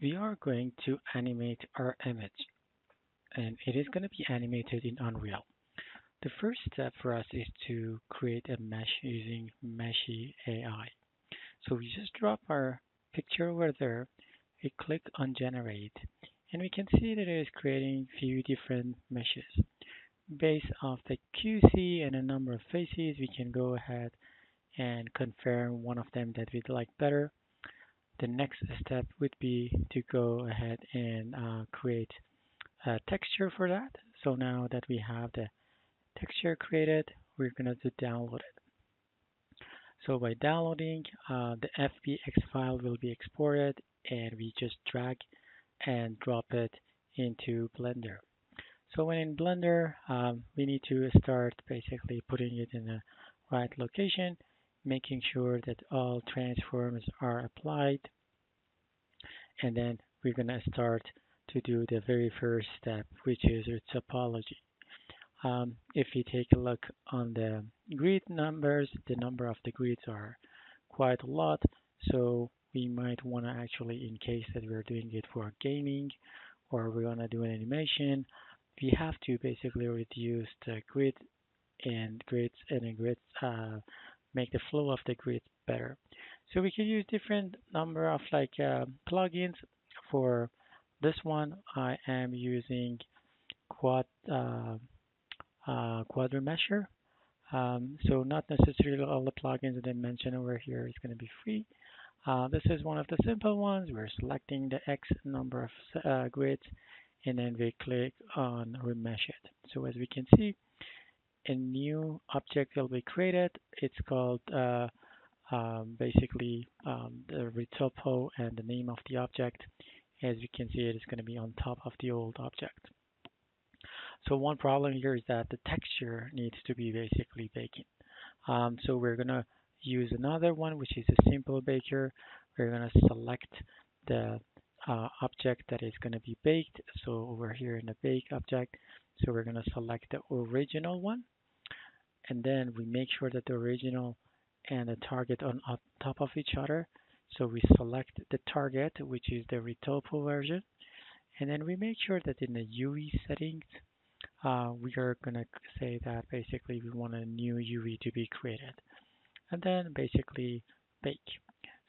we are going to animate our image, and it is going to be animated in Unreal. The first step for us is to create a mesh using Meshi.ai. So we just drop our picture over there, we click on generate, and we can see that it is creating few different meshes. Based off the QC and a number of faces, we can go ahead and confirm one of them that we'd like better. The next step would be to go ahead and create a texture for that. So now that we have the texture created, we're going to download it. So by downloading, the FBX file will be exported and we just drag and drop it into Blender. So when in Blender, we need to start basically putting it in the right location, making sure that all transforms are applied, and then we're going to start to do the very first step, which is Retopology. If you take a look on the grid numbers, the number of the grids are quite a lot, so we might want to actually, in case that we're doing it for gaming or we want to do an animation, we have to basically reduce the grid and grids make the flow of the grid better. So we can use different number of plugins. For this one, I am using Quad Quad Remesher. So not necessarily all the plugins that I mentioned over here is going to be free. This is one of the simple ones. We're selecting the X number of grids, and then we click on Remesh it. So as we can see, a new object will be created. It's called basically the Retopo and the name of the object. As you can see, it is going to be on top of the old object. So one problem here is that the texture needs to be basically baking. So we're going to use another one, which is a simple baker. We're going to select the object that is going to be baked. So over here in the bake object, so we're going to select the original one. And then we make sure that the original and the target on top of each other. So we select the target, which is the Retopo version. And then we make sure that in the UV settings, we are going to say that basically we want a new UV to be created. And then basically bake.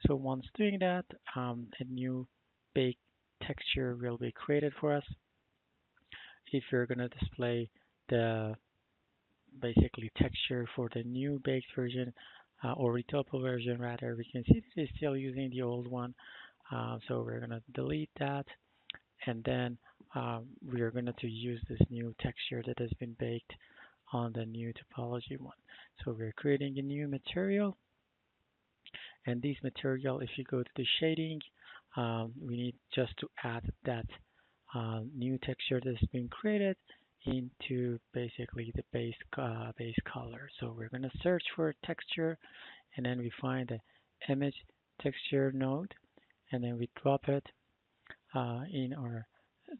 So once doing that, a new bake texture will be created for us. If you're going to display the basically texture for the new baked version or Retopo version rather, we can see that it's still using the old one. So we're going to delete that, and then we are going to use this new texture that has been baked on the new topology one. So we're creating a new material, and this material, if you go to the shading, we need just to add that new texture that's been created into basically the base color. So we're going to search for texture, and then we find the image texture node, and then we drop it in our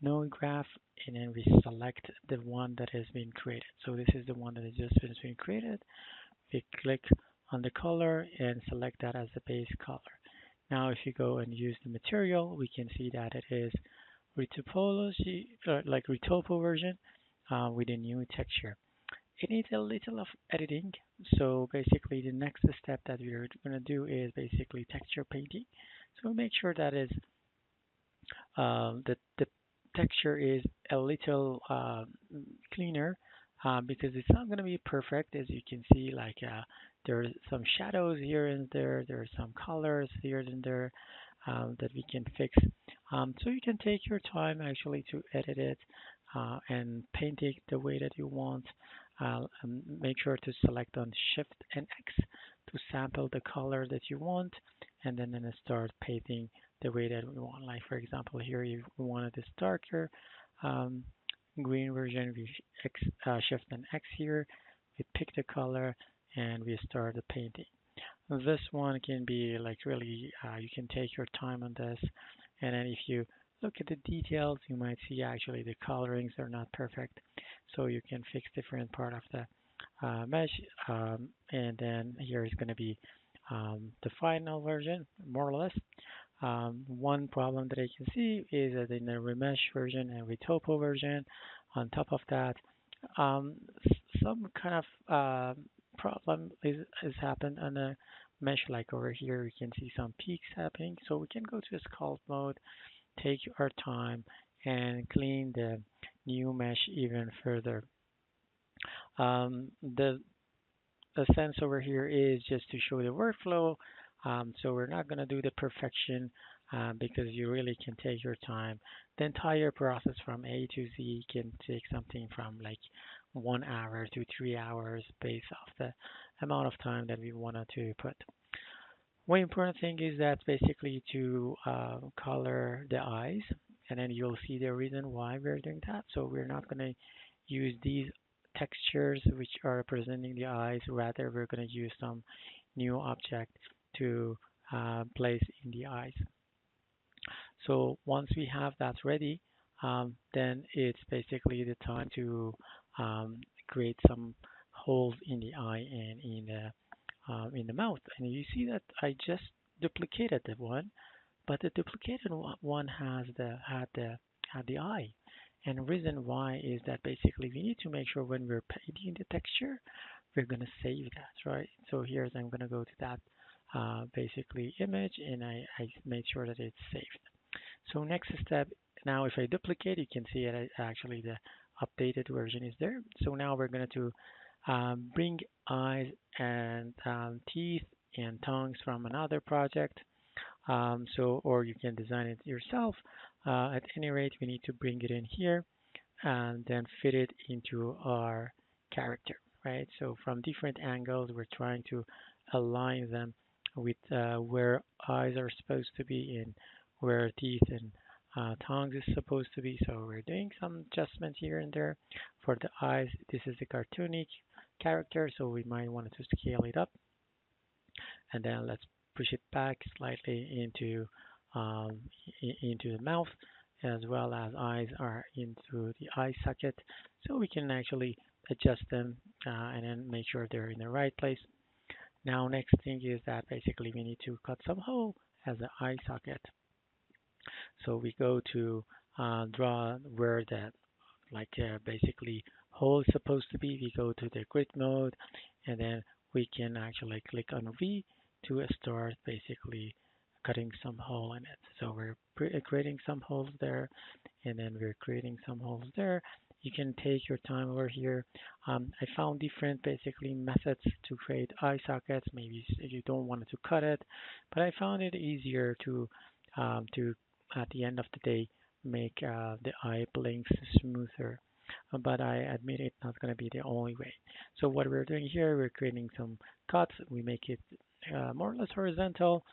node graph, and then we select the one that has been created. So this is the one that has just been created. We click on the color and select that as the base color. Now if you go and use the material, we can see that it is Retopology, like Retopo version with a new texture. It needs a little of editing, so basically the next step that we're going to do is basically texture painting. So make sure that is that the texture is a little cleaner because it's not going to be perfect. As you can see, there's some shadows here and there. There are some colors here and there that we can fix. So you can take your time actually to edit it and paint it the way that you want. Make sure to select on Shift and X to sample the color that you want, and then start painting the way that we want. Like for example, here if we wanted this darker green version, we Shift and X here. We pick the color and we start the painting. This one can be like really, you can take your time on this, and then if you look at the details, you might see actually the colorings are not perfect, so you can fix different part of the mesh, and then here is going to be the final version, more or less. One problem that I can see is that in the Remesh version and Retopo version, on top of that, some kind of problem is happened on the mesh. Like over here, you can see some peaks happening. So we can go to the sculpt mode, take our time, and clean the new mesh even further. The sense over here is just to show the workflow. So we're not going to do the perfection because you really can take your time. The entire process from A to Z can take something from like 1 hour to 3 hours based off the amount of time that we wanted to put. One important thing is that basically to color the eyes, and then you'll see the reason why we're doing that. So we're not going to use these textures which are representing the eyes. Rather, we're going to use some new object to place in the eyes. So once we have that ready, then it's basically the time to create some holes in the eye and in the mouth. And you see that I just duplicated the one, but the duplicated one had the eye. And the reason why is that basically we need to make sure when we're painting the texture, we're going to save that, right? So here's I'm going to go to that basically image, and I made sure that it's saved. So next step, now if I duplicate, you can see it actually the updated version is there. So now we're going to bring eyes and teeth and tongues from another project. Or you can design it yourself. At any rate, we need to bring it in here and then fit it into our character, right? So from different angles, we're trying to align them with where eyes are supposed to be and where teeth and tongues is supposed to be. So we're doing some adjustment here and there. For the eyes, this is a cartoonic character, so we might want to scale it up. And then let's push it back slightly um, into the mouth, as well as eyes are into the eye socket, so we can actually adjust them and then make sure they're in the right place. Now, next thing is that basically we need to cut some hole as an eye socket. So we go to draw where the basically hole is supposed to be. We go to the grid mode, and then we can actually click on V to start basically cutting some hole in it. So we're creating some holes there, and then we're creating some holes there. You can take your time over here. I found different basically methods to create eye sockets. Maybe you don't want to cut it, but I found it easier to at the end of the day make the eye blinks smoother. But I admit it's not going to be the only way. So what we're doing here, we're creating some cuts. We make it more or less horizontal,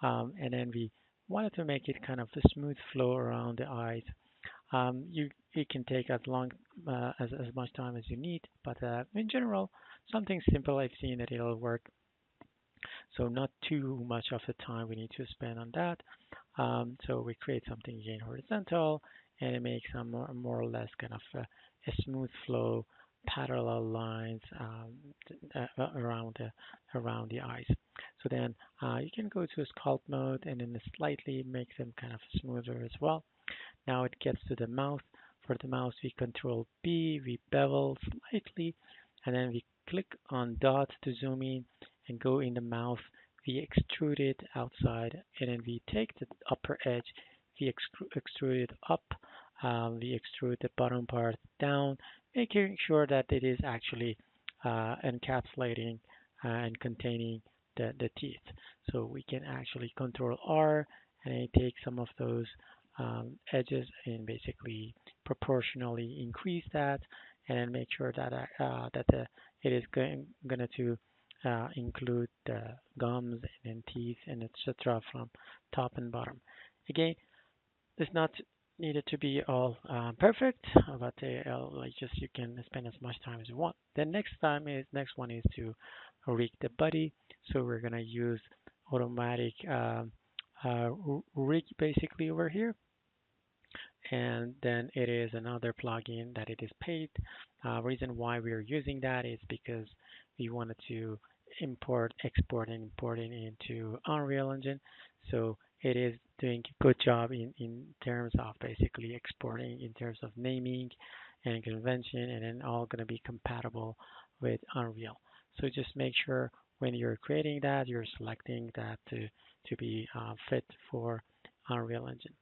and then we wanted to make it kind of a smooth flow around the eyes. It can take as long as much time as you need, but in general, something simple I've seen that it'll work. So not too much of the time we need to spend on that. So we create something again horizontal, and it makes some more or less kind of a smooth flow, parallel lines around the eyes. So then you can go to sculpt mode and then slightly make them kind of smoother as well. Now it gets to the mouth. For the mouth, we control B, we bevel slightly, and then we click on dot to zoom in and go in the mouth. We extrude it outside, and then we take the upper edge, we extrude it up, we extrude the bottom part down, making sure that it is actually encapsulating and containing the teeth. So we can actually control R and take some of those edges and basically proportionally increase that, and make sure that it is going to include the gums and teeth and etc. from top and bottom. Again, it's not needed to be all perfect, but like just you can spend as much time as you want. The next one is to rig the body. So we're gonna use automatic rig basically over here, and then it is another plugin that it is paid. Reason why we are using that is because we wanted to export and import it into Unreal Engine. So it is doing a good job in terms of basically exporting in terms of naming and convention, and then all going to be compatible with Unreal. So just make sure when you're creating that, you're selecting that to be fit for Unreal Engine.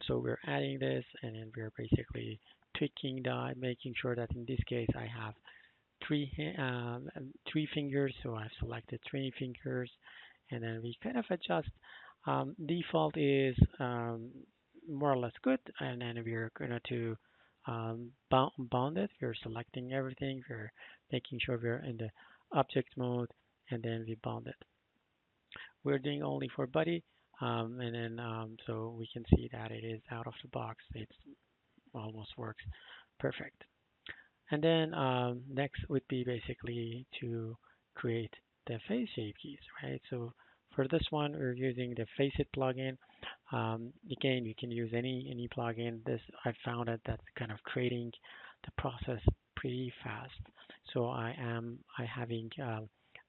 So we're adding this, and then we're basically tweaking that, making sure that in this case I have three fingers. So I've selected three fingers, and then we kind of adjust. Default is more or less good, and then we're going to bound it. We're selecting everything. We're making sure we're in the object mode, and then we bound it. We're doing only for body, and then so we can see that it is out of the box. It almost works perfect. And then next would be basically to create the face shape keys, right? So for this one, we're using the FaceIt plugin. Again, you can use any plugin. This I found that that's kind of creating the process pretty fast. So I having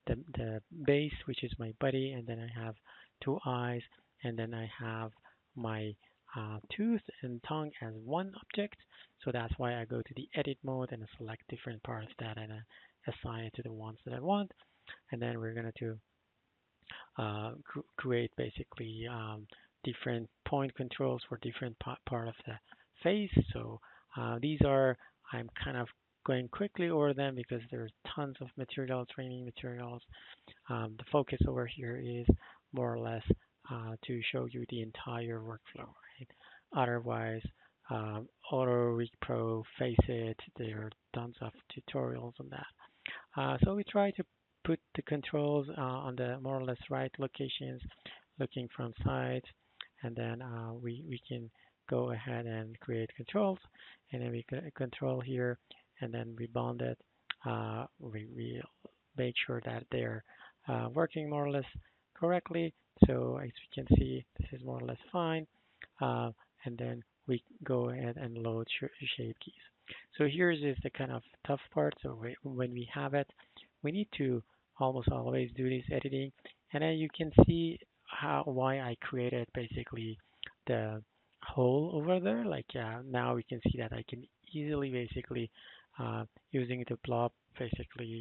the base, which is my body, and then I have two eyes, and then I have my tooth and tongue as one object. So that's why I go to the edit mode and select different parts of that and assign it to the ones that I want. And then we're going to create basically different point controls for different part of the face. So these are, I'm kind of going quickly over them because there's tons of material, training materials. The focus over here is more or less to show you the entire workflow, right? Otherwise, Auto Repro, FaceIt, there are tons of tutorials on that. So we try to put the controls on the more or less right locations, looking from sides, and then we can go ahead and create controls, and then we control here, and then we bond it. We make sure that they're working more or less correctly. So as we can see, this is more or less fine. And then we go ahead and load shape keys. So here's is the kind of tough part. So when we have it, we need to almost always do this editing, and then you can see why I created basically the hole over there. Like now we can see that I can easily basically using the blob basically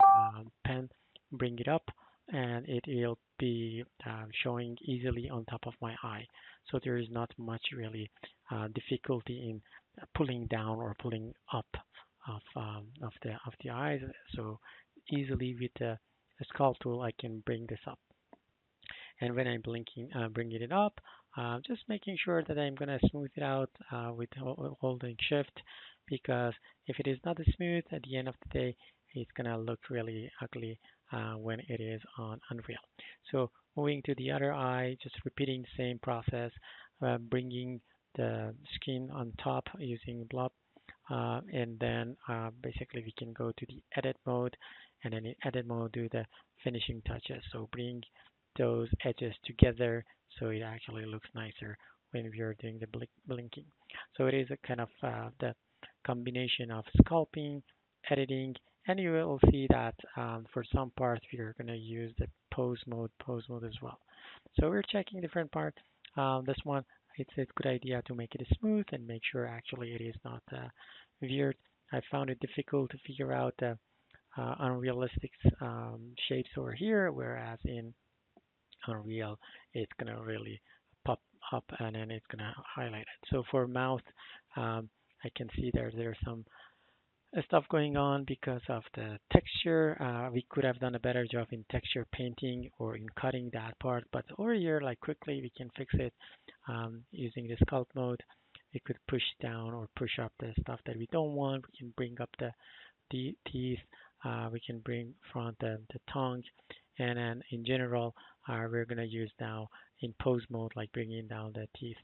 pen bring it up, and it will be showing easily on top of my eye. So there is not much really difficulty in pulling down or pulling up of the eyes. So easily with the sculpt tool, I can bring this up. And when I'm bringing it up, just making sure that I'm going to smooth it out with holding shift, because if it is not smooth, at the end of the day, it's going to look really ugly when it is on Unreal. So moving to the other eye, just repeating the same process, bringing the skin on top using blob, and then basically we can go to the edit mode, and then in edit mode do the finishing touches. So bring those edges together so it actually looks nicer when we are doing the blinking. So it is a kind of the combination of sculpting, editing, and you will see that for some parts we are going to use the pose mode as well. So we're checking different parts. This one, it's a good idea to make it smooth and make sure actually it is not weird. I found it difficult to figure out the unrealistic shapes over here, whereas in Unreal, it's going to really pop up and then it's going to highlight it. So for mouth, I can see there's some stuff going on because of the texture. We could have done a better job in texture painting or in cutting that part, but over here, like quickly, we can fix it using the sculpt mode. We could push down or push up the stuff that we don't want. We can bring up the teeth. We can bring front the tongue, and then in general, we're gonna use now in pose mode, like bringing down the teeth.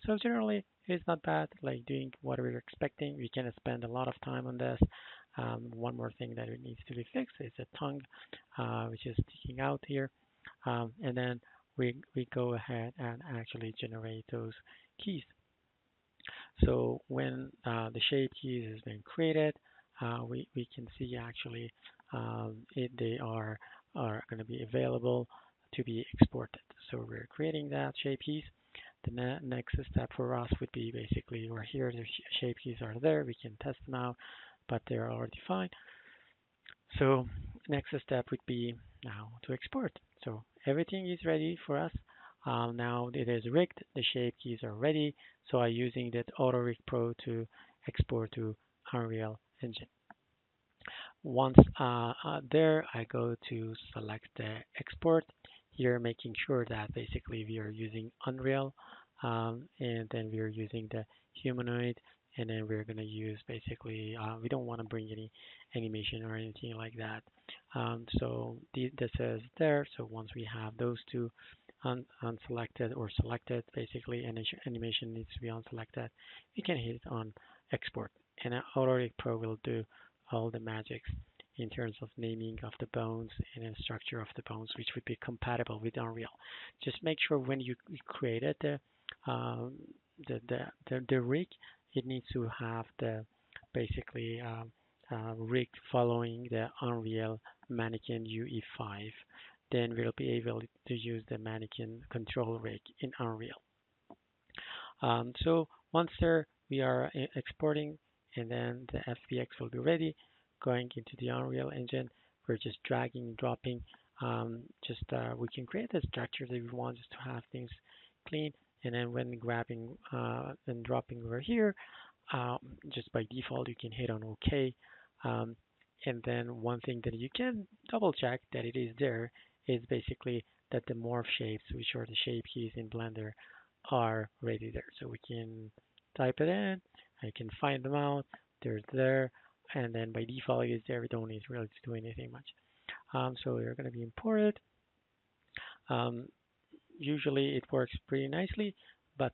So generally, it's not bad. Like doing what we're expecting. We can spend a lot of time on this. One more thing that it needs to be fixed is the tongue, which is sticking out here, and then we go ahead and actually generate those keys. So when the shape keys has been created, we can see actually they are going to be available to be exported. So we're creating that shape keys. The next step for us would be basically we're here, the shape keys are there, we can test them out, but they're already fine. So next step would be now to export. So everything is ready for us. Now it is rigged, the shape keys are ready. So I'm using that Auto Rig Pro to export to Unreal Engine. Once there, I go to select the export here, making sure that basically we are using Unreal, and then we are using the humanoid, and then we're going to use basically, we don't want to bring any animation or anything like that. So this is there. So once we have those two unselected or selected, basically, and animation needs to be unselected, we can hit on export, and Autodesk Pro will do all the magics in terms of naming of the bones and the structure of the bones, which would be compatible with Unreal. Just make sure when you created um, the rig, it needs to have the basically rig following the Unreal Mannequin UE5. Then we'll be able to use the mannequin control rig in Unreal. So once there, we are exporting, and then the FBX will be ready. Going into the Unreal Engine, we're just dragging and dropping. We can create a structure that we want just to have things clean. And then when grabbing and dropping over here, just by default, you can hit on OK. And then one thing that you can double check that it is there is basically that the morph shapes, which are the shape keys in Blender, are ready there. So we can type it in, I can find them out, they're there, and then by default it is there. We don't need really to do anything much. So they're going to be imported. Um, Usually it works pretty nicely, but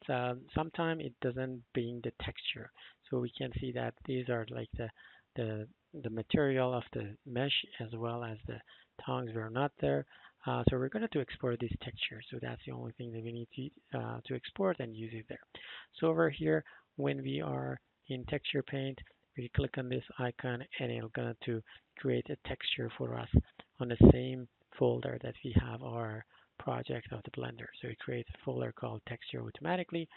sometimes it doesn't bring the texture. So we can see that these are like the the material of the mesh as well as the tongues were not there. So we're going to export this texture. So that's the only thing that we need to export and use it there. So over here, when we are in texture paint, we click on this icon and it's going to create a texture for us on the same folder that we have our project of the Blender. So it creates a folder called texture automatically.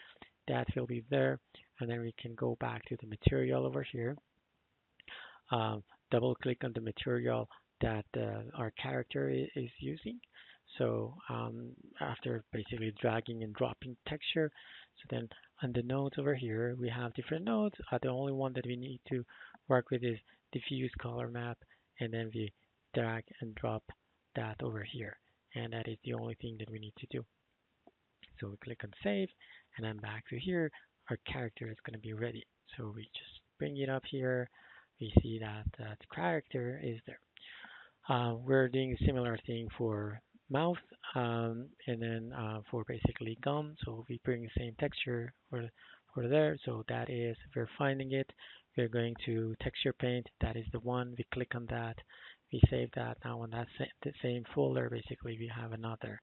That will be there. And then we can go back to the material over here. Double click on the material that our character is using. So after basically dragging and dropping texture, so then on the nodes over here, we have different nodes. The only one that we need to work with is diffuse color map, and then we drag and drop that over here. And that is the only thing that we need to do. So we click on save, and then back to here, our character is going to be ready. So we just bring it up here. We see that the character is there. We're doing a similar thing for mouth, and then for basically gum. So we bring the same texture for there. So that is, we're finding it. We're going to texture paint. That is the one. We click on that. We save that. Now on that the same folder, basically we have another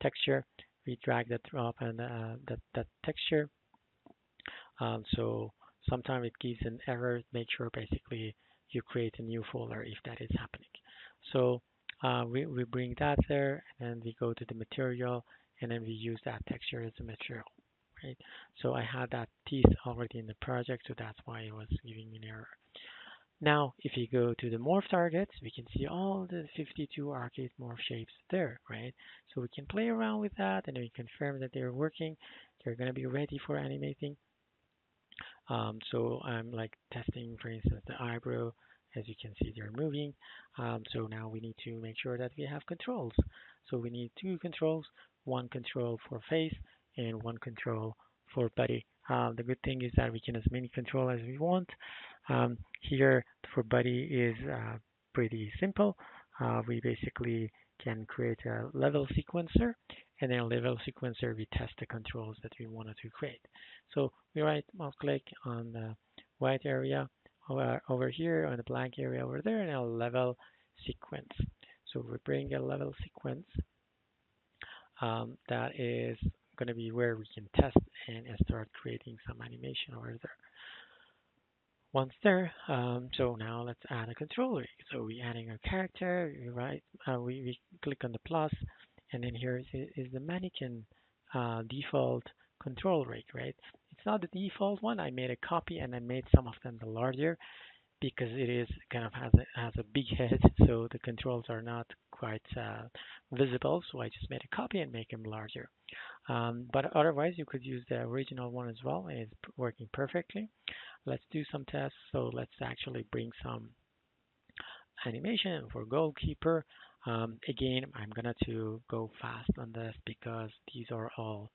texture. We drag that drop and that texture. So sometimes it gives an error. Make sure basically you create a new folder if that is happening. So we bring that there, and then we go to the material, and then we use that texture as a material, right? So I had that piece already in the project, so that's why it was giving me an error. Now, if you go to the morph targets, we can see all the 52 arcade morph shapes there, right? So we can play around with that, and we confirm that they're working. They're going to be ready for animating. So I'm like testing, for instance, the eyebrow. As you can see, they're moving. So now we need to make sure that we have controls. So we need two controls, one control for face and one control for body. The good thing is that we can as many control as we want. Here for body is pretty simple. We basically can create a level sequencer, and then a level sequencer we test the controls that we wanted to create. So we right mouse click on the white area over here, on the blank area over there, and a level sequence. So we bring a level sequence. That is going to be where we can test and start creating some animation over there. Once there, so now let's add a controller. So we adding a character, right? We click on the plus, And then here is the mannequin default control rig, right? It's not the default one. I made a copy and I made some of them the larger because it is kind of has a big head, so the controls are not quite visible. So I just made a copy and make them larger. But otherwise, you could use the original one as well. It's working perfectly. Let's do some tests. So let's actually bring some animation for goalkeeper. Again, I'm gonna to go fast on this because these are all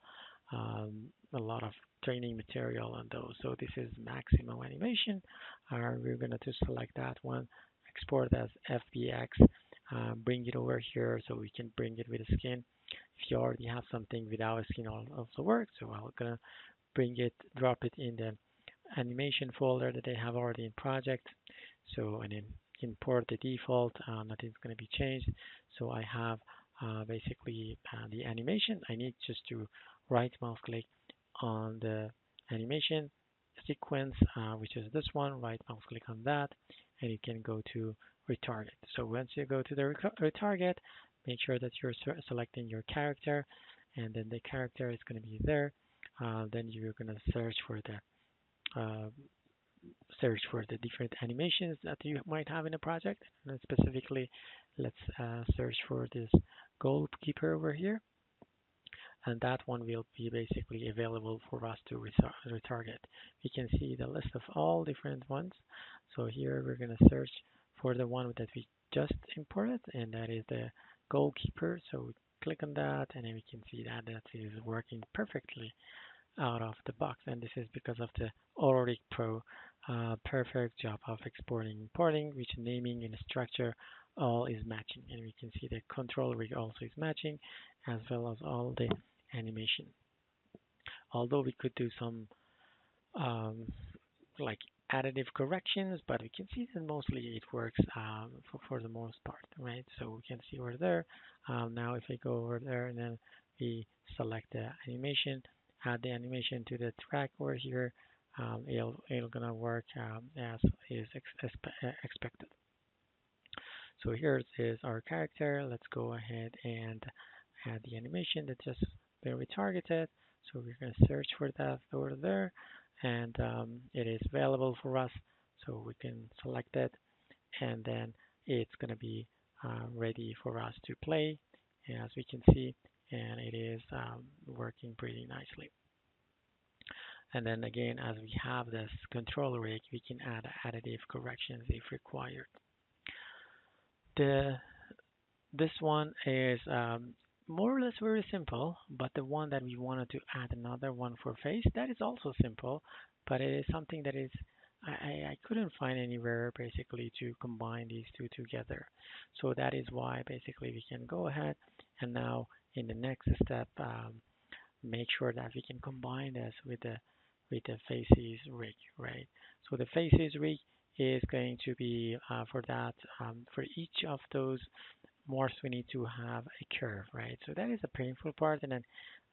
a lot of training material on those. So this is maximum animation. We're gonna to select that one, export as FBX, bring it over here so we can bring it with a skin. If you already have something without a skin, also works. So I'm gonna bring it, drop it in the animation folder that they have already in project. So and then import the default. Nothing's going to be changed. So I have basically the animation. I need just to right mouse click on the animation sequence, which is this one. Right mouse click on that, and you can go to retarget. So once you go to the retarget, make sure that you're selecting your character, and then the character is going to be there. Then you're going to uh, search for the different animations that you might have in a project. And specifically, let's search for this goalkeeper over here. And that one will be basically available for us to retarget. We can see the list of all different ones. So here we're going to search for the one that we just imported, and that is the goalkeeper. So we click on that, and then we can see that that is working perfectly out of the box. And this is because of the Aurotic Pro perfect job of exporting, importing, which naming and structure all is matching. And we can see the control rig also is matching, as well as all the animation. Although we could do some um, like additive corrections, but we can see that mostly it works for the most part, right? So we can see over there. Now if I go over there and then we select the animation, add the animation to the track over here, it'll gonna work as is expected. So here is our character. Let's go ahead and add the animation that just been retargeted. So we're going to search for that over there, and it is available for us. So we can select it, and then it's going to be ready for us to play, as we can see, and it is working pretty nicely. And then again, as we have this control rig, we can add additive corrections if required. The This one is more or less very simple, but the one that we wanted to add another one for face, that is also simple, but it is something that is I couldn't find anywhere basically to combine these two together. So that is why basically we can go ahead and now in the next step make sure that we can combine this with the faces rig, right? So the faces rig is going to be for that for each of those morphs we need to have a curve, right? So that is a painful part, and then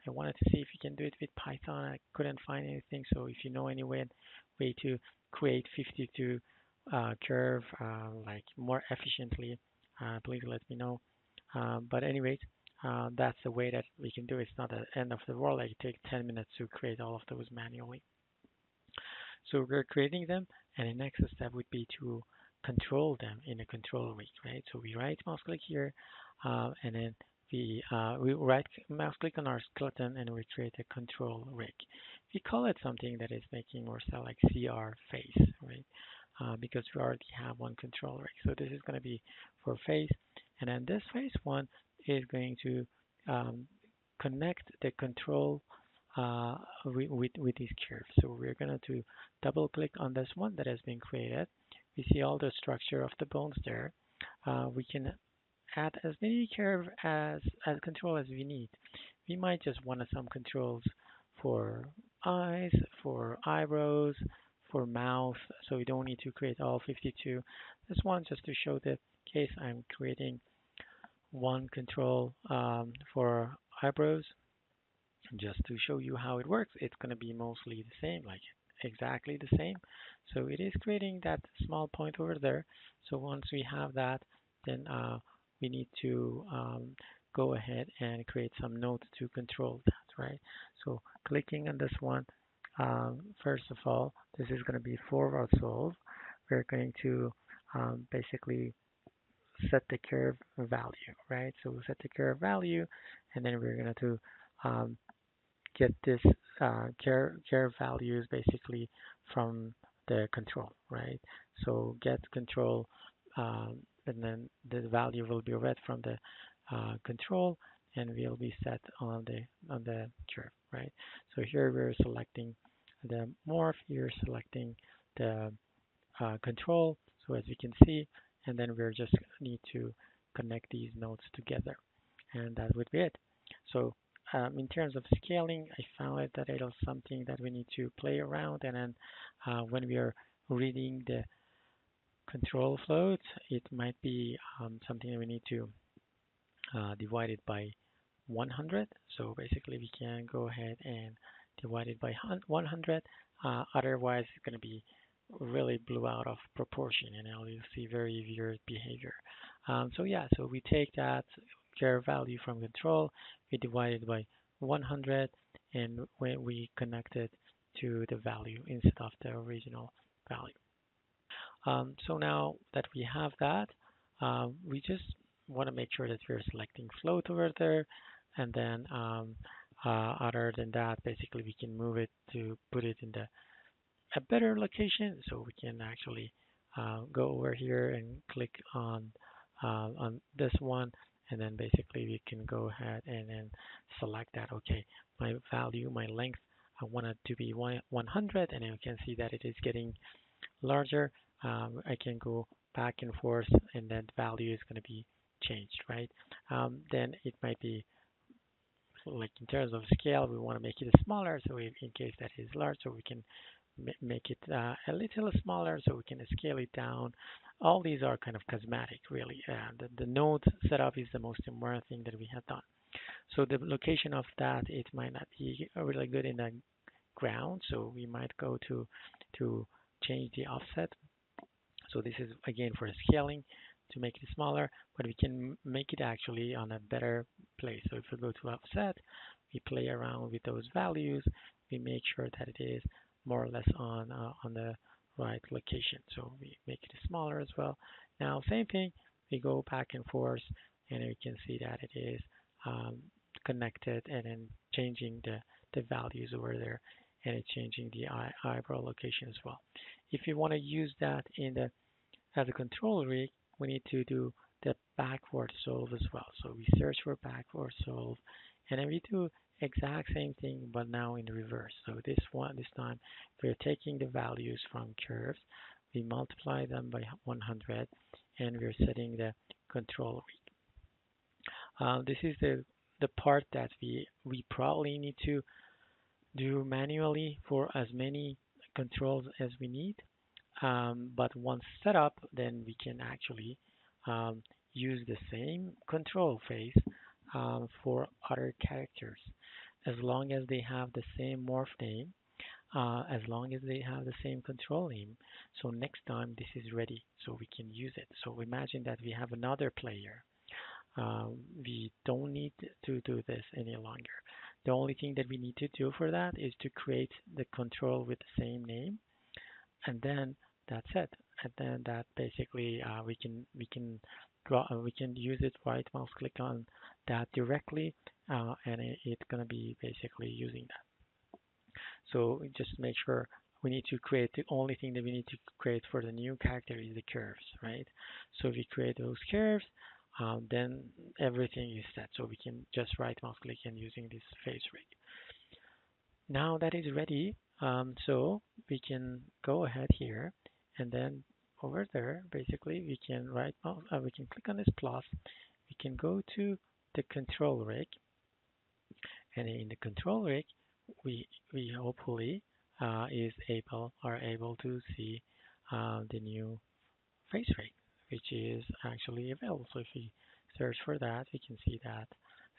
I wanted to see if you can do it with Python. I couldn't find anything, so if you know any way to create 52 curve like more efficiently, please let me know. But anyways, that's the way that we can do it. It's not the end of the world. Like it takes 10 minutes to create all of those manually. So we're creating them, and the next step would be to control them in a control rig, right? So we right mouse click here, and then we right mouse click on our skeleton, and we create a control rig. We call it something that is making more sound like CR face, right? Because we already have one control rig. So this is going to be for face, and then this face one is going to um, connect the control with these curves. So we're going to double click on this one that has been created. We see all the structure of the bones there. We can add as many curve as control as we need. We might just want some controls for eyes, for eyebrows, for mouth, so we don't need to create all 52. This one just to show the case I'm creating one control for eyebrows just to show you how it works. It's going to be mostly the same, like exactly the same. So it is creating that small point over there. So once we have that, then we need to go ahead and create some nodes to control that, right? So clicking on this one, first of all, this is going to be forward solve. We're going to basically set the curve value, right? So we'll set the curve value, and then we're going to um, get this curve values basically from the control, right? So get control, and then the value will be read from the control and will be set on the curve, right? So here we're selecting the morph, you're selecting the control, so as you can see, and then we're just need to connect these nodes together, and that would be it. So in terms of scaling, I found it that it is something that we need to play around, and then when we are reading the control floats, it might be something that we need to divide it by 100. So basically, we can go ahead and divide it by 100. Otherwise, it's going to be really blew out of proportion, and you'll see very weird behavior. So yeah, so we take that curve value from control, we divide it by 100, and when we connect it to the value instead of the original value. So now that we have that, we just want to make sure that we're selecting float over there. And then other than that, basically we can move it to put it in a better location. So we can actually go over here and click on this one. And then basically we can go ahead and then select that. Okay, my value, my length, I want it to be 100. And then we can see that it is getting larger, I can go back and forth, and that value is going to be changed, right? Then it might be like in terms of scale, we want to make it smaller, so in case that is large, so we can make it a little smaller, so we can scale it down. All these are kind of cosmetic, really. The node setup is the most important thing that we have done. So the location of that, it might not be really good in the ground, so we might go to change the offset. So this is again for scaling to make it smaller, but we can make it actually on a better place. So if we go to offset, we play around with those values, we make sure that it is more or less on the right location. So we make it smaller as well. Now same thing, we go back and forth, and we can see that it is um, connected, and then changing the values over there, and it's changing the eyebrow location as well. If you want to use that in the as a control rig, we need to do the backward solve as well. So we search for backward solve, and then we do exact same thing, but now in reverse. So this time, we're taking the values from curves, we multiply them by 100, and we're setting the control rig. This is the part that we probably need to do manually for as many controls as we need. But once set up, then we can actually um, use the same control face for other characters. As long as they have the same morph name, as long as they have the same control name. So next time this is ready, so we can use it. So imagine that we have another player. We don't need to do this any longer. The only thing that we need to do for that is to create the control with the same name, and then that's it. And then that basically we can use it, right mouse click on that directly, and it's gonna be basically using that. So just make sure we need to create the only thing that we need to create for the new character is the curves, right? So if we create those curves, then everything is set. So we can just right mouse click and using this face rig. Now that is ready, so we can go ahead here, and then over there, basically, we can we can click on this plus. We can go to the control rig, and in the control rig, we hopefully are able to see the new face rig, which is actually available. So if we search for that, we can see that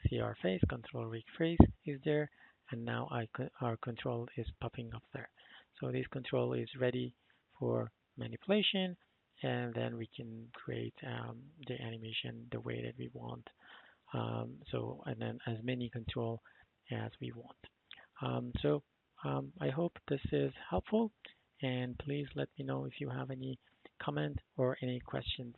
CR face, control rig face is there, and now our control is popping up there. So this control is ready for manipulation, and then we can create the animation the way that we want And then as many control as we want. I hope this is helpful, and please let me know if you have any comment or any questions